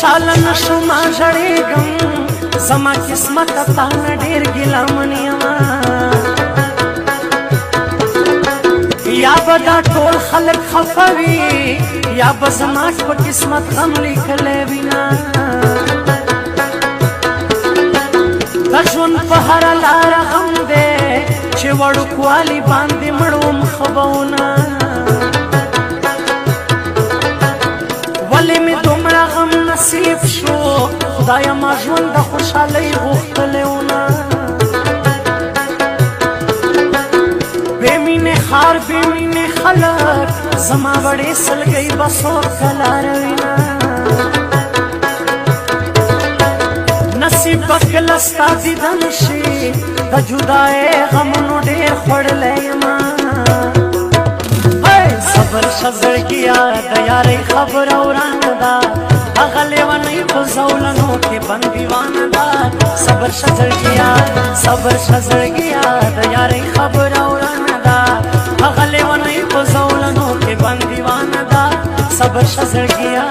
خوشحال نشم ژړېږم زما قسمت تا نه ډېر ګیلمن یمه یا به دا ټول خلک خفه وي یا به زما په قسمت غم لیکلی وینه د ژوند په هره لاره غم دی چې وړوکوالي باندې مړوم خبونه ولې مې دومره غم نصیب شو خدایه ما ژوند د خوشحالۍ غوښتلی ونه بې مینې ښار بې مینې خلک زما وړې سلګۍ به څوک کلاروینه نصیب به کله ستا دیدن شي د جدایۍ غمونو ډېر خوړلی یمه صبر شه زړګیه د یارۍ خبره ورانه ده هغه لیونۍ په زولنو کې بندیوانه ده صبر شه زړګیه صبر شه زړګیه د یارۍ خبره ورانه ده هغه لیونۍ په زولنو کې بندیوانه ده صبر شه زړګیه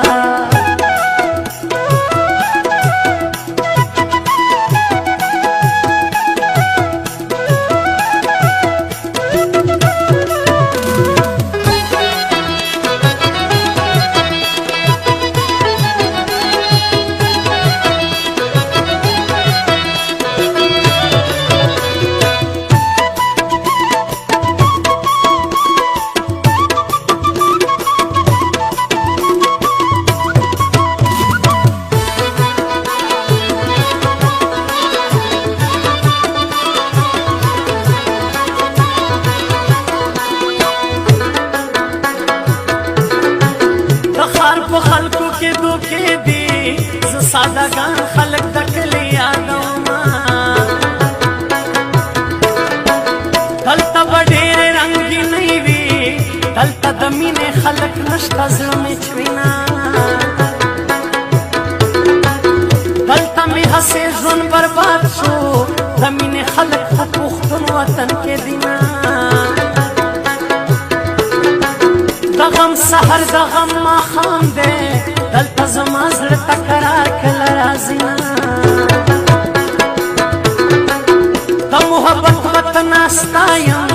په خلکو کې دوکې دي زه سادهګان خلک د کلي یادومه دلته به ډېرې رنګینۍ وي دلته د مینې خلک نشته زړه مې چوینه دلته مې هسې ژوند برباد شو د مینې خلک په پښتون وطن کې دینه د غم سحر د غم ماښام دی دلته زما زړه ته قرار کله راځي نه د محبت وطن ناستا یم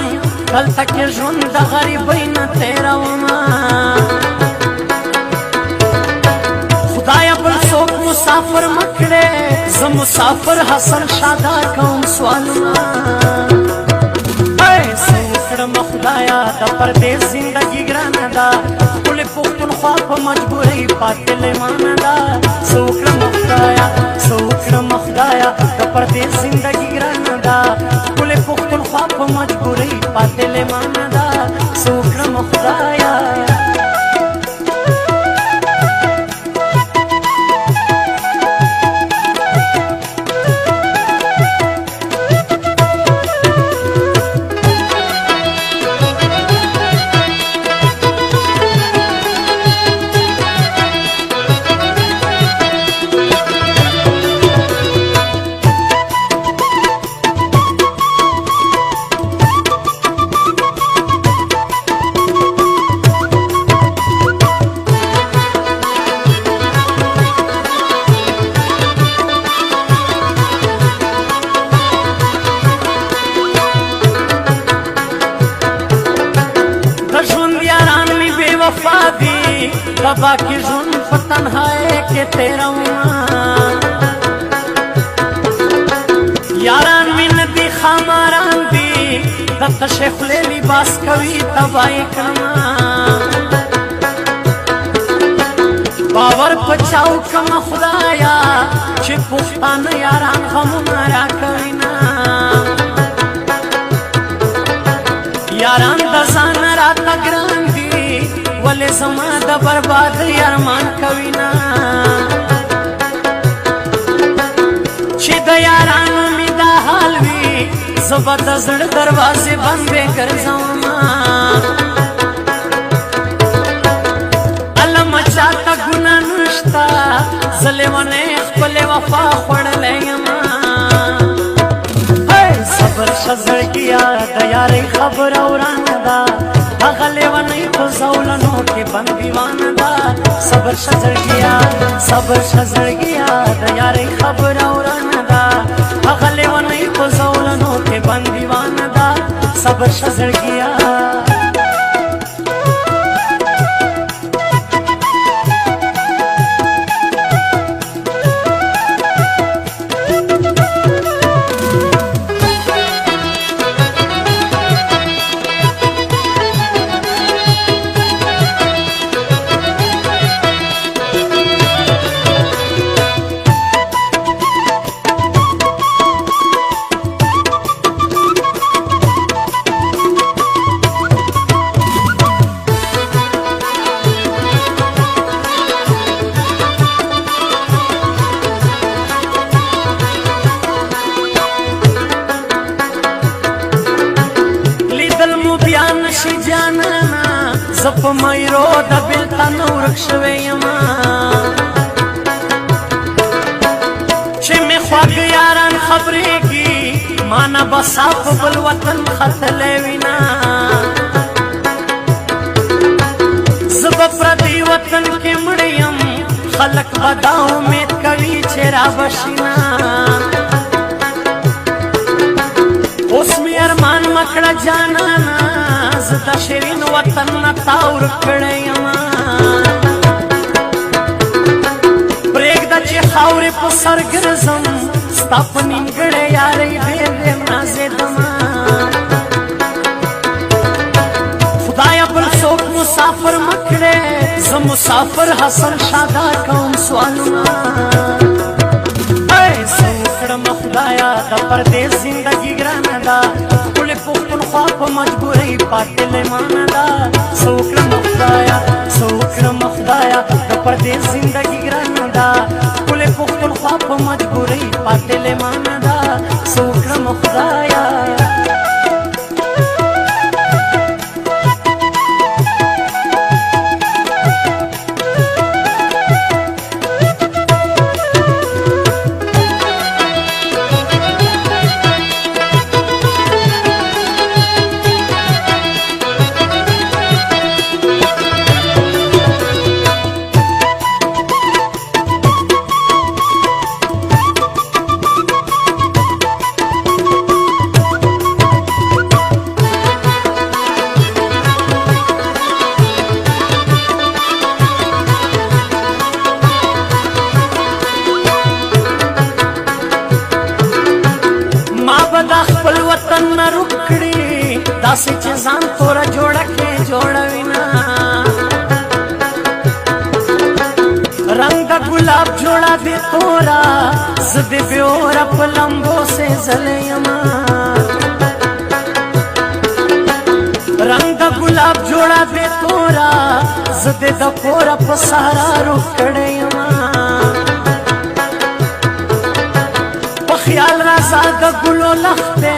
دلته کې ژوند د غریبۍ نه تېرومه خدایه بل څوک مسافر مه کړې زه مسافر حسن شاده کوم سوالونه خدایا د پردیس زندگی ګرانه ده ټولې پښتونخوا په مجبورۍ پاتې لیمانه ده څه وکړم خدایا څه وکړم خدایا د پردیس زندگی ګرانه ده ټولې پښتونخوا په مجبورۍ پاتې لیمانه ده څه وکړم خدایا وفا دی ربا کی ژوند په تنهایی کې تېرومه یاران مې نه دي ښاماران دي د تشې خولې لباس کوي تباهي کړمه باور په چا وکړمه خدایا چې پښتانه یاران غمونه راکوي نه یاران د ځان راته ګران دي ولې زما د بربادۍ ارمان کوي نه چې د یارانو مې دا حال وي زه به د زړه دروازې بندې ګرځومه علمه چاته ګناه نشته زه لیونۍ خپلې وفا خوړلی یمه صبر شه زړګیه د یارۍ خبره ورانه ده هغه لیونۍ په زولنو کې بندیوانه دا صبر شزړګیا صبر شزړګیا د یاري خبر اوران دا هغه ونی په زولنو کې بندیوان دا صبر شزړګیا شي جانانا زپ مېرو د بلتن ورک شوی یما چې می خواږ یاران خبرې کی مانا بصاف بل وطن خطلې وینا زب پردي وطن کې مړیم خلق ودا امید کوي چې را بشینا اوس می ارمان مکړه جانانا زدا شیرین وطن نتاور کړیم پرېږده چې خاورې په سر ګرځم ستا په نیمګړې یارۍ ډېر نازېدم خدایه بل څوک مسافر مه کړې زه مسافر حسن شاده کوم سوالونه څه وکړم خدایه د پردېس زندګي ګرانه ده ټولې پښتونخوا په مجبورۍ پاتې لیمانه ده څه وکړم خدایه څه وکړم خدایه د پردېس زندګي ګرانه ده ټولې پښتونخوا په مجبورۍ پاتې لیمانه ده څه وکړم خدایه خپل وطن نه روک کړي داسې چې ځان توره جوړه کې جوړوینا رنګ د ګلاب جوړه دې تورا زه دې بېوره په لمبو سې ځلېیما رنګ د ګلاب جوړه دې تورا زه دې د کوره په سهارا روک کړیما خیال رازا د ګلو لخته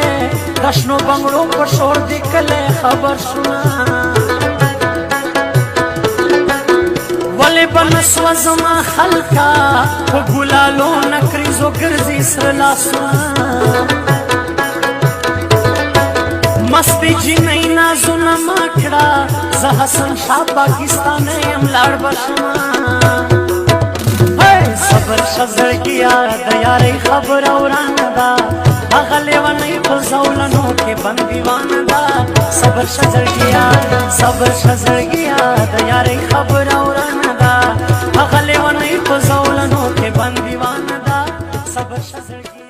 د شنو بنگړو په شور دی کله خبر شونا ولې بنسو زما خلکا په ګلالو نکریزو ګرځي سره لاسونه مستی جنۍ نازونه ماکړه زه حسن شاه پاکستان یم لاړ بشما صبر شزړګیا د یارۍ خبر اوران دا هغه لیونۍ په زولنو کې بندیوان دا صبر شزړګیا د یارۍ خبر اوران دا هغه لیونۍ په زولنو کې بندیوان دا صبر شزړګیا